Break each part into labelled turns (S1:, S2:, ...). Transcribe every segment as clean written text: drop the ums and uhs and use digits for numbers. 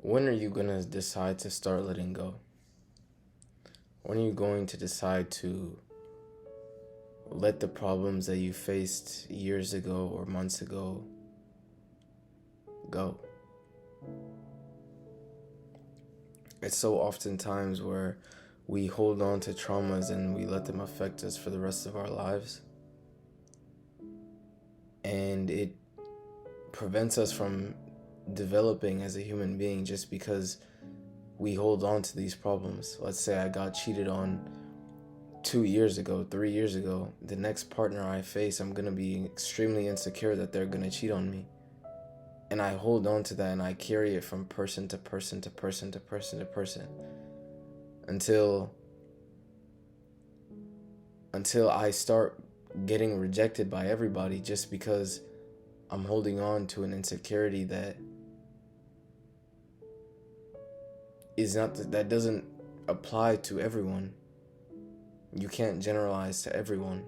S1: When are you going to decide to start letting go? When are you going to decide to let the problems that you faced years ago or months ago go? It's so oftentimes where we hold on to traumas and we let them affect us for the rest of our lives. And it prevents us from developing as a human being just because we hold on to these problems. Let's say I got cheated on 2 years ago, 3 years ago. The next partner I face, I'm going to be extremely insecure that they're going to cheat on me. And I hold on to that and I carry it from person to person to person to person to person until I start getting rejected by everybody just because I'm holding on to an insecurity that doesn't apply to everyone. You can't generalize to everyone.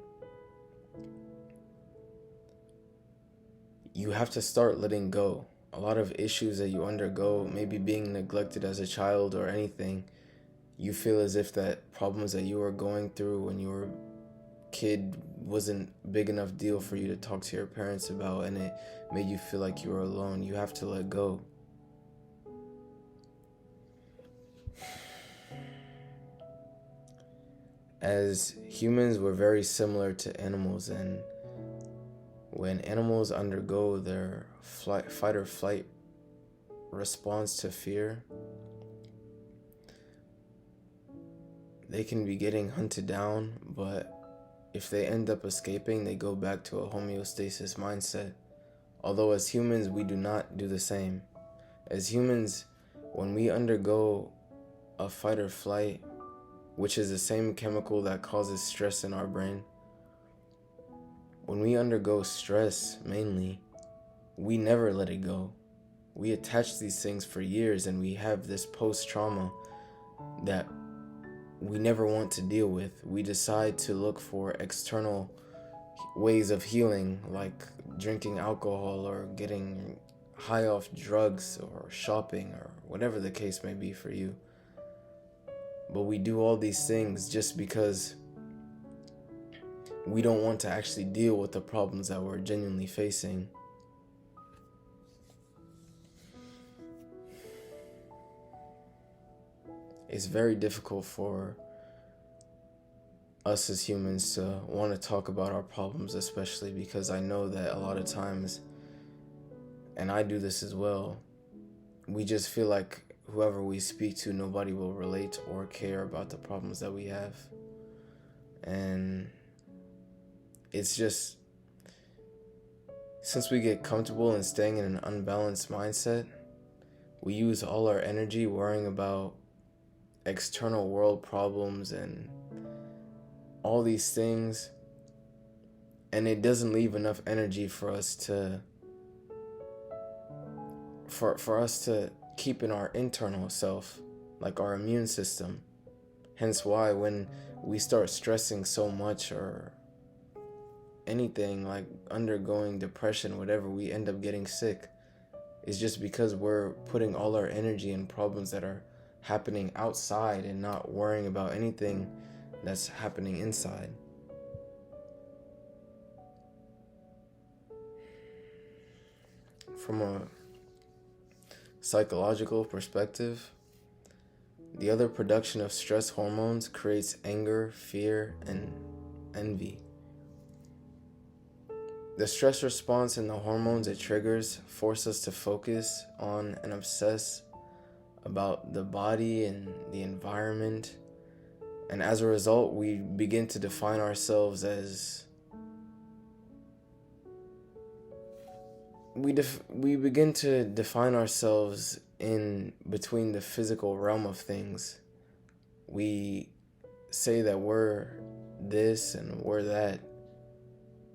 S1: You have to start letting go. A lot of issues that you undergo, maybe being neglected as a child or anything, you feel as if that problems that you were going through when you were a kid wasn't big enough deal for you to talk to your parents about, and it made you feel like you were alone. You have to let go. As humans, we're very similar to animals, and when animals undergo their fight or flight response to fear, they can be getting hunted down, but if they end up escaping, they go back to a homeostasis mindset. Although as humans, we do not do the same. As humans, when we undergo a fight or flight, which is the same chemical that causes stress in our brain, when we undergo stress, mainly, we never let it go. We attach these things for years, and we have this post-trauma that we never want to deal with. We decide to look for external ways of healing, like drinking alcohol or getting high off drugs or shopping or whatever the case may be for you. But we do all these things just because we don't want to actually deal with the problems that we're genuinely facing. It's very difficult for us as humans to want to talk about our problems, especially because I know that a lot of times, and I do this as well, we just feel like whoever we speak to, nobody will relate or care about the problems that we have. And it's just, since we get comfortable in staying in an unbalanced mindset, we use all our energy worrying about external world problems and all these things, and it doesn't leave enough energy for us to keep in our internal self, like our immune system. Hence why when we start stressing so much or anything, like undergoing depression, whatever, we end up getting sick. It's just because we're putting all our energy in problems that are happening outside and not worrying about anything that's happening inside. From a psychological perspective, the other production of stress hormones creates anger, fear, and envy. The stress response and the hormones it triggers force us to focus on and obsess about the body and the environment. And as a result, we begin to define ourselves as we begin to define ourselves in between the physical realm of things. We say that we're this and we're that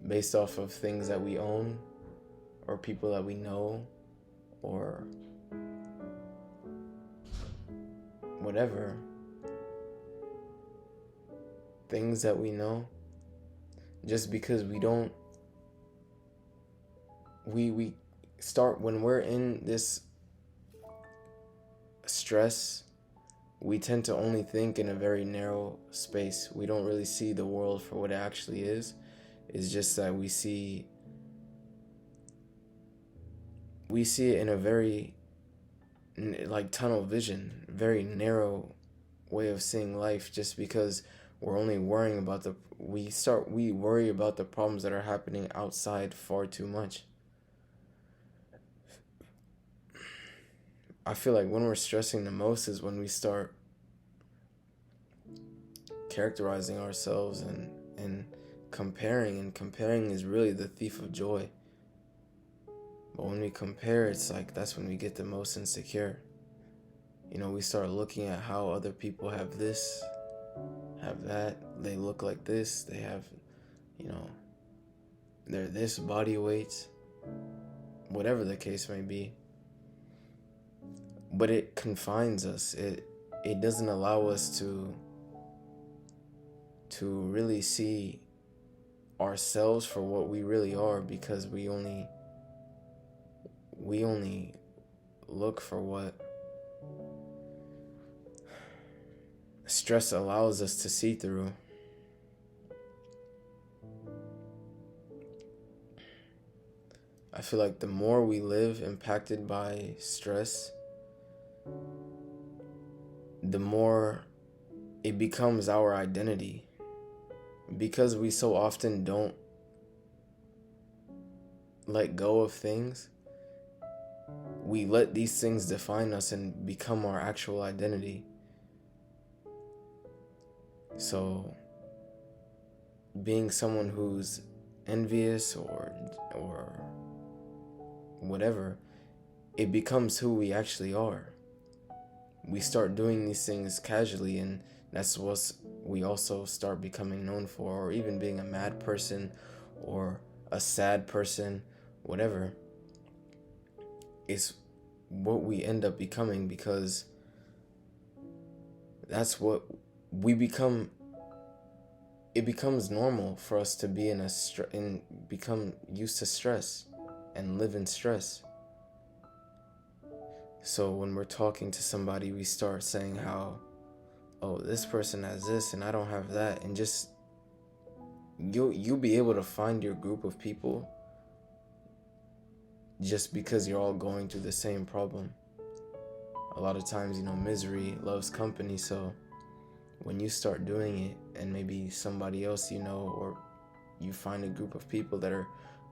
S1: based off of things that we own or people that we know or whatever. Things that we know, just because we start when we're in this stress, we tend to only think in a very narrow space. We don't really see the world for what it actually is. It's just that we see it in a very like tunnel vision, very narrow way of seeing life, just because we're only worrying about we worry about the problems that are happening outside far too much. I feel like when we're stressing the most is when we start characterizing ourselves and comparing, and comparing is really the thief of joy. But when we compare, it's like that's when we get the most insecure. We start looking at how other people have this, have that, they look like this, they have, they're this body weight, whatever the case may be. But it confines us. It doesn't allow us to really see ourselves for what we really are, because we only look for what stress allows us to see through. I feel like the more we live impacted by stress, the more it becomes our identity. Because we so often don't let go of things, we let these things define us and become our actual identity. So being someone who's envious or whatever, it becomes who we actually are. We start doing these things casually, and that's what we also start becoming known for, or even being a mad person or a sad person, whatever. It's what we end up becoming, because that's what we become. It becomes normal for us to be and become used to stress and live in stress. So when we're talking to somebody, we start saying how, oh, this person has this and I don't have that, and just you'll be able to find your group of people just because you're all going through the same problem. A lot of times, misery loves company, so when you start doing it and maybe somebody else or you find a group of people that are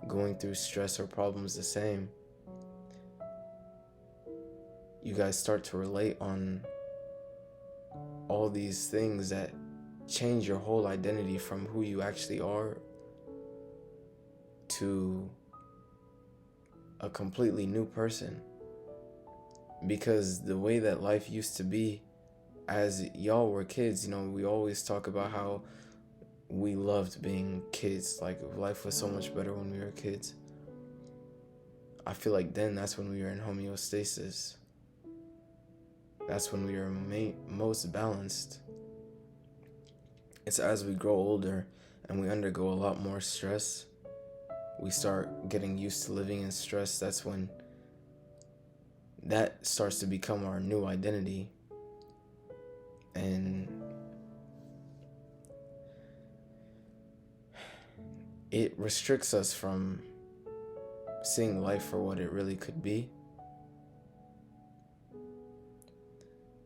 S1: going through stress or problems the same, you guys start to relate on all these things that change your whole identity from who you actually are to a completely new person. Because the way that life used to be as y'all were kids, we always talk about how we loved being kids. Like, life was so much better when we were kids. I feel like then that's when we were in homeostasis. That's when we were most balanced. It's as we grow older and we undergo a lot more stress, we start getting used to living in stress. That's when that starts to become our new identity. And it restricts us from seeing life for what it really could be.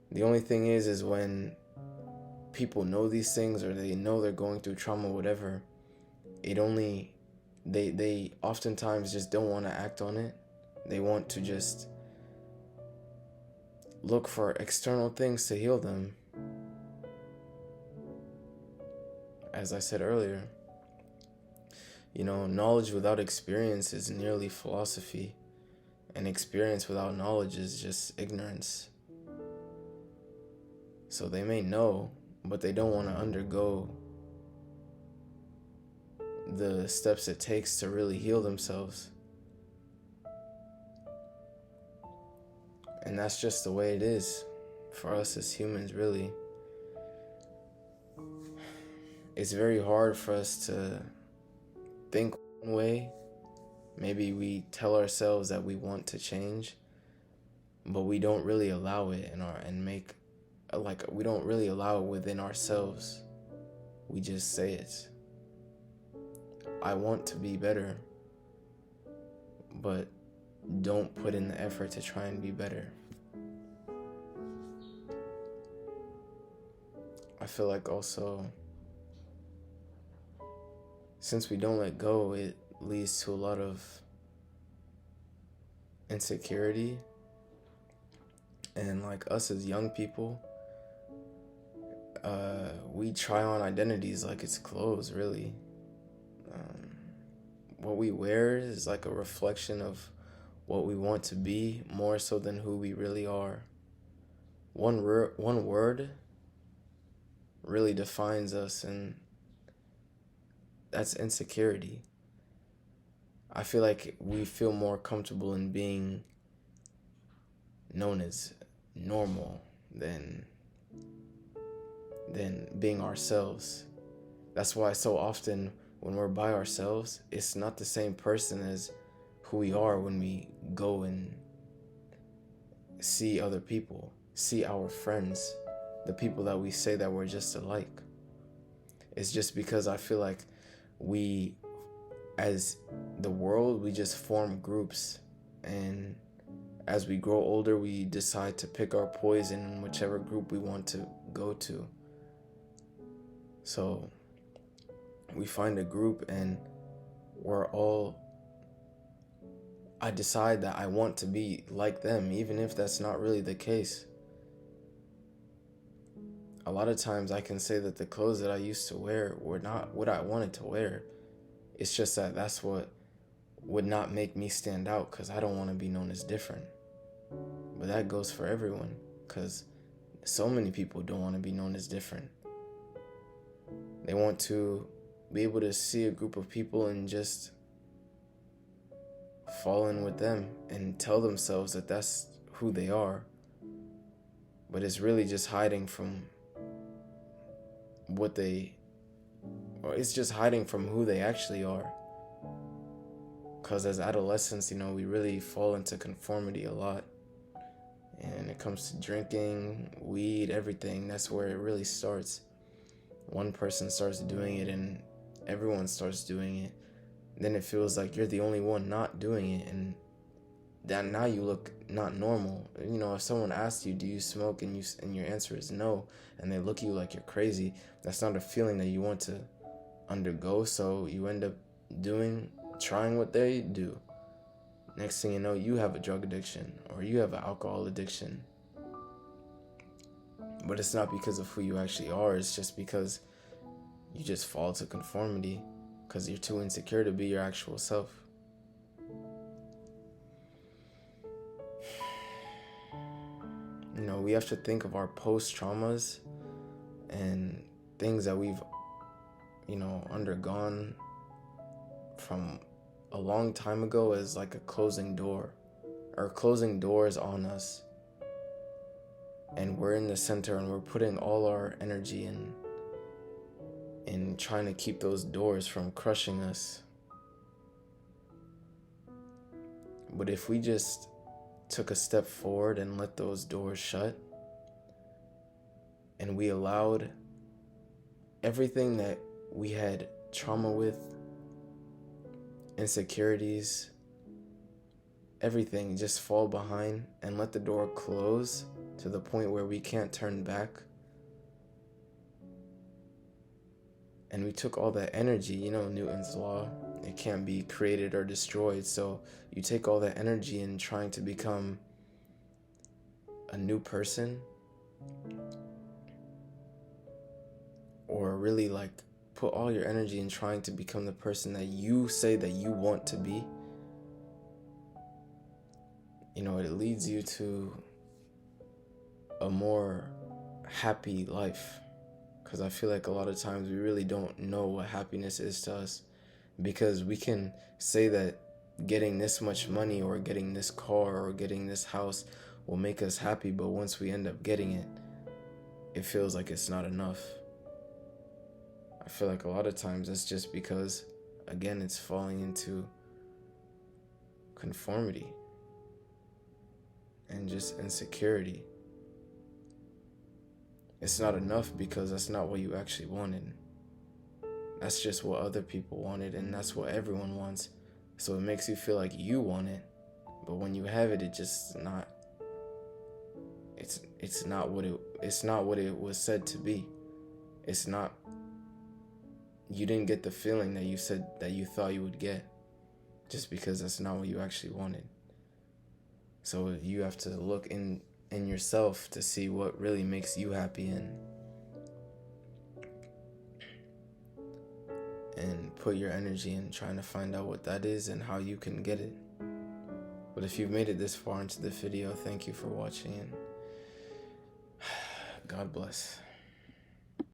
S1: The only thing is when people know these things, or they know they're going through trauma, whatever, they oftentimes just don't want to act on it. They want to just look for external things to heal them. As I said earlier, knowledge without experience is merely philosophy, and experience without knowledge is just ignorance. So they may know, but they don't want to undergo the steps it takes to really heal themselves. And that's just the way it is for us as humans, really. It's very hard for us to think one way. Maybe we tell ourselves that we want to change, but we don't really allow it we don't really allow it within ourselves. We just say it. I want to be better, but don't put in the effort to try and be better. I feel like also, since we don't let go, it leads to a lot of insecurity. And like us as young people, we try on identities like it's clothes, really. What we wear is like a reflection of what we want to be, more so than who we really are. One word really defines us, and that's insecurity. I feel like we feel more comfortable in being known as normal than being ourselves. That's why so often when we're by ourselves, it's not the same person as who we are when we go and see other people, see our friends, the people that we say that we're just alike. It's just because I feel like we, as the world, we just form groups, and as we grow older, we decide to pick our poison in whichever group we want to go to. So we find a group and I decide that I want to be like them, even if that's not really the case. A lot of times I can say that the clothes that I used to wear were not what I wanted to wear. It's just that that's what would not make me stand out, because I don't want to be known as different. But that goes for everyone, because so many people don't want to be known as different. They want to be able to see a group of people and just fall in with them and tell themselves that that's who they are. But it's really just hiding from it's just hiding from who they actually are. Because as adolescents, we really fall into conformity a lot. And it comes to drinking, weed, everything. That's where it really starts. One person starts doing it and everyone starts doing it. Then it feels like you're the only one not doing it, and that now you look not normal. If someone asks you, do you smoke, and your answer is no, and they look at you like you're crazy, that's not a feeling that you want to undergo. So you end up trying what they do. Next thing you know, you have a drug addiction or you have an alcohol addiction. But it's not because of who you actually are. It's just because you just fall to conformity because you're too insecure to be your actual self. We have to think of our post-traumas and things that we've, undergone from a long time ago as like a closing door, or closing doors on us. And we're in the center and we're putting all our energy in trying to keep those doors from crushing us. But if we just took a step forward and let those doors shut, and we allowed everything that we had trauma with, insecurities, everything, just fall behind and let the door close to the point where we can't turn back. And we took all that energy, Newton's law, it can't be created or destroyed. So you take all that energy in trying to become a new person, or really like put all your energy in trying to become the person that you say that you want to be. It leads you to a more happy life. Because I feel like a lot of times we really don't know what happiness is to us, because we can say that getting this much money or getting this car or getting this house will make us happy, but once we end up getting it, it feels like it's not enough. I feel like a lot of times it's just because, again, it's falling into conformity. and just insecurity. It's not enough because that's not what you actually wanted. That's just what other people wanted, and that's what everyone wants. So it makes you feel like you want it, but when you have it, it's not what it was said to be. It's not. You didn't get the feeling that you said that you thought you would get, just because that's not what you actually wanted. So you have to look in yourself to see what really makes you happy, and put your energy in trying to find out what that is and how you can get it. But if you've made it this far into the video, thank you for watching, and God bless.